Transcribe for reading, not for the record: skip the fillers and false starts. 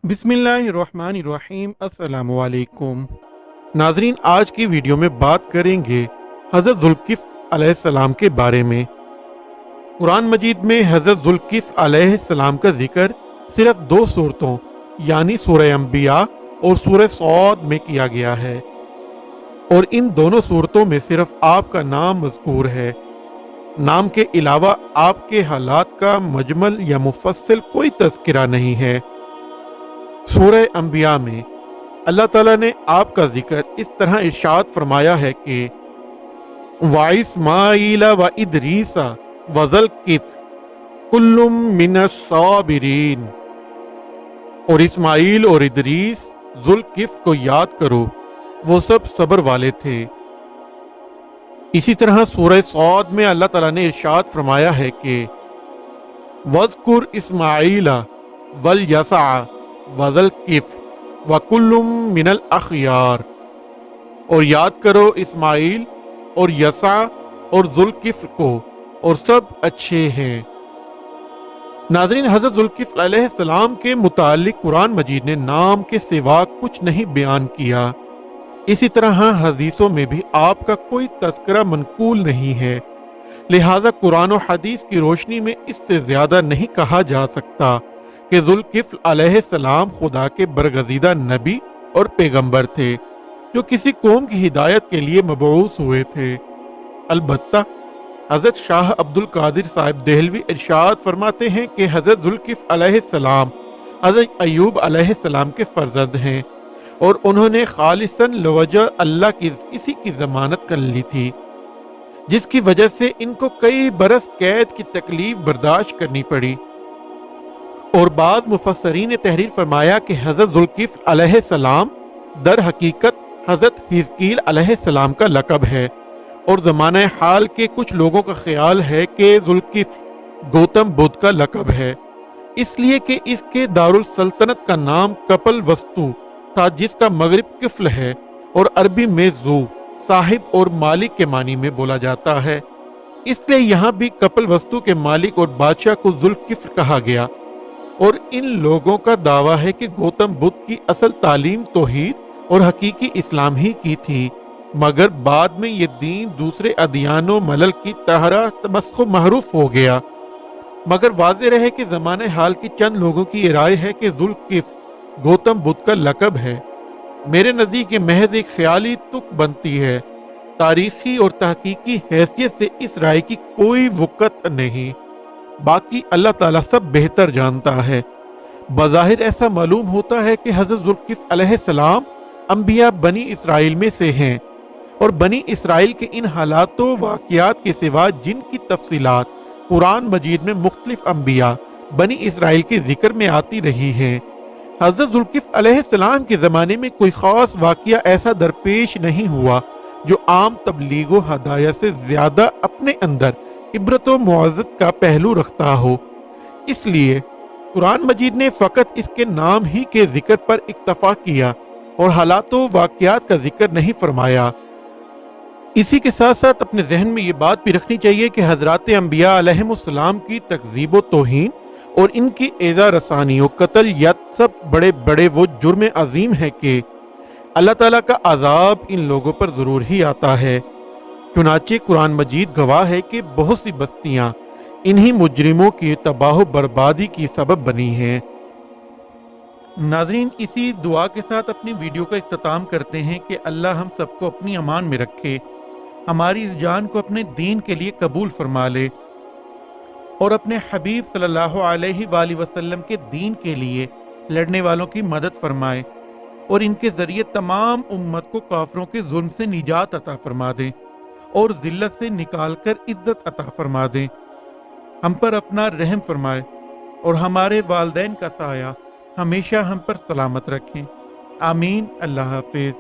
बिस्मिल्लाहिर्रहमानिर्रहीम। अस्सलामु अलैकुम नाजरीन, आज की वीडियो में बात करेंगे हज़रत ज़ुल्किफ़्ल अलैहिस्सलाम के बारे में। कुरान मजीद में हज़रत ज़ुल्किफ़्ल अलैहिस्सलाम का जिक्र सिर्फ दो सूरतों यानी सूरह अंबिया और सूरह सौद में किया गया है, और इन दोनों सूरतों में सिर्फ आपका नाम मज़कूर है। नाम के अलावा आपके हालात का मजमल या मुफस्सिल कोई तज़किरा नहीं है। सूरह अंबिया में अल्लाह ताला ने आपका जिक्र इस तरह इरशाद फरमाया है कि वाइस्माईला व इदरीसा व ज़ुल्किफ़्ल कुल्लुम मिनस साबिरीन, और इस्माइल और इदरीस ज़ुल्किफ़्ल को याद करो, वो सब सब्र वाले थे। इसी तरह सूरह सौद में अल्लाह ताला ने इरशाद फरमाया है कि वज़कुर इस्माईला वल यसा व ज़ुल्किफ़्ल व कुल्लुम मिनल अख़यार, और याद करो इस्माइल और यसा और ज़ुल्किफ़्ल को, और सब अच्छे हैं। नाज़रीन, हज़रत ज़ुल्किफ़्ल अलैहिस्सलाम के मुतालिक कुरान मजीद ने नाम के सिवा कुछ नहीं बयान किया। इसी तरह हदीसों में भी आपका कोई तज़किरा मनकूल नहीं है, लिहाजा कुरान और हदीस की रोशनी में इससे ज़्यादा नहीं कहा जा सकता कि ज़ुल्किफ़्ल अलैहिस्सलाम खुदा के बरगज़ीदा नबी और पैगंबर थे जो किसी कौम की हिदायत के लिए मबऊस हुए थे। अलबत्ता हज़रत शाह अब्दुल कादिर साहिब देहलवी इरशाद फरमाते हैं कि हज़रत ज़ुल्किफ़्ल अलैहिस्सलाम हज़रत अय्यूब अलैहिस्सलाम के फ़र्जंद हैं, और उन्होंने खालिसन लवजह अल्लाह की किसी की ज़मानत कर ली थी, जिसकी वजह से इनको कई बरस कैद की तकलीफ बर्दाश्त करनी पड़ी। और बाद मुफस्सरीन ने तहरीर फरमाया कि हज़रत ज़ुल्किफ़्ल अलैहिस्सलाम दर हकीकत हज़रत हिज़कील अलैहिस्सलाम का लक़ब है, और ज़माने हाल के कुछ लोगों का ख्याल है कि ज़ुल्किफ़्ल गौतम बुद्ध का लक़ब है, इसलिए कि इसके दारुल सल्तनत का नाम कपल वस्तु था, जिसका मगरिब किफ़्ल है और अरबी में ज़ू साहिब और मालिक के मानी में बोला जाता है। इसलिए यहाँ भी कपल वस्तु के मालिक और बादशाह को ज़ुल्किफ़्ल कहा गया। और इन लोगों का दावा है कि गौतम बुद्ध की असल तालीम तौहीद और हकीकी इस्लाम ही की थी, मगर बाद में ये दीन दूसरे अदियानों मलल की तरह तमस्खो महरूफ हो गया। मगर वाज़ेह रहे कि ज़माने हाल की चंद लोगों की ये राय है कि ज़ुल्किफ़्ल गौतम बुद्ध का लक़ब है। मेरे नज़दीक ये महज एक ख्याली तुक बनती है। तारीखी और तहकीकी हैसियत से इस राय की कोई वक़्त नहीं, बाकी अल्लाह ताला सब बेहतर जानता है। बज़ाहिर ऐसा मालूम होता है कि हज़रत ज़ुल्किफ़्ल अलैहिस्सलाम अंबिया बनी इसराइल में से हैं, और बनी इसराइल के इन हालातों वाक़ियात के सिवा जिनकी तफसीलात कुरान मजीद में मुख्तलिफ अंबिया बनी इसराइल के जिक्र में आती रही हैं, हज़रत ज़ुल्किफ़्ल अलैहिस्सलाम के ज़माने में कोई ख़ास वाक़िया ऐसा दरपेश नहीं हुआ जो आम तबलीग व हदायत से ज़्यादा अपने अंदर इबरत व मुआज़त का पहलू रखता हो। इसलिए कुरान मजीद ने फ़कत इसके नाम ही के जिक्र पर इक्तफ़ा किया और हालात व वाक़ियात का जिक्र नहीं फरमाया। इसी के साथ साथ अपने जहन में ये बात भी रखनी चाहिए कि हज़रात अंबिया अलैहिमुस्सलाम की तकज़ीब व तौहीन और इनकी एज़ा रसानी और कत्ल या सब बड़े बड़े वो जुर्म अजीम है कि अल्लाह ताला का अज़ाब इन लोगों पर ज़रूर ही आता है। चुनाचे कुरान मजीद गवाह है कि बहुत सी बस्तियां इन्हीं मुजरिमों की तबाह बर्बादी की सबब बनी हैं। नाज़रीन, इसी दुआ के साथ अपनी वीडियो का इख्तिताम करते हैं कि अल्लाह हम सबको अपनी अमान में रखे, हमारी इस जान को अपने दीन के लिए कबूल फरमा ले, और अपने हबीब सल्लल्लाहु अलैहि वसल्लम के दीन के लिए लड़ने वालों की मदद फरमाए, और इनके ज़रिए तमाम उम्मत को काफिरों के जुल्म से निजात अता फरमा दें और जिल्लत से निकाल कर इज्जत अता फरमा दें। हम पर अपना रहम फरमाए और हमारे वालिदैन का साया हमेशा हम पर सलामत रखें। आमीन। अल्लाह हाफिज़।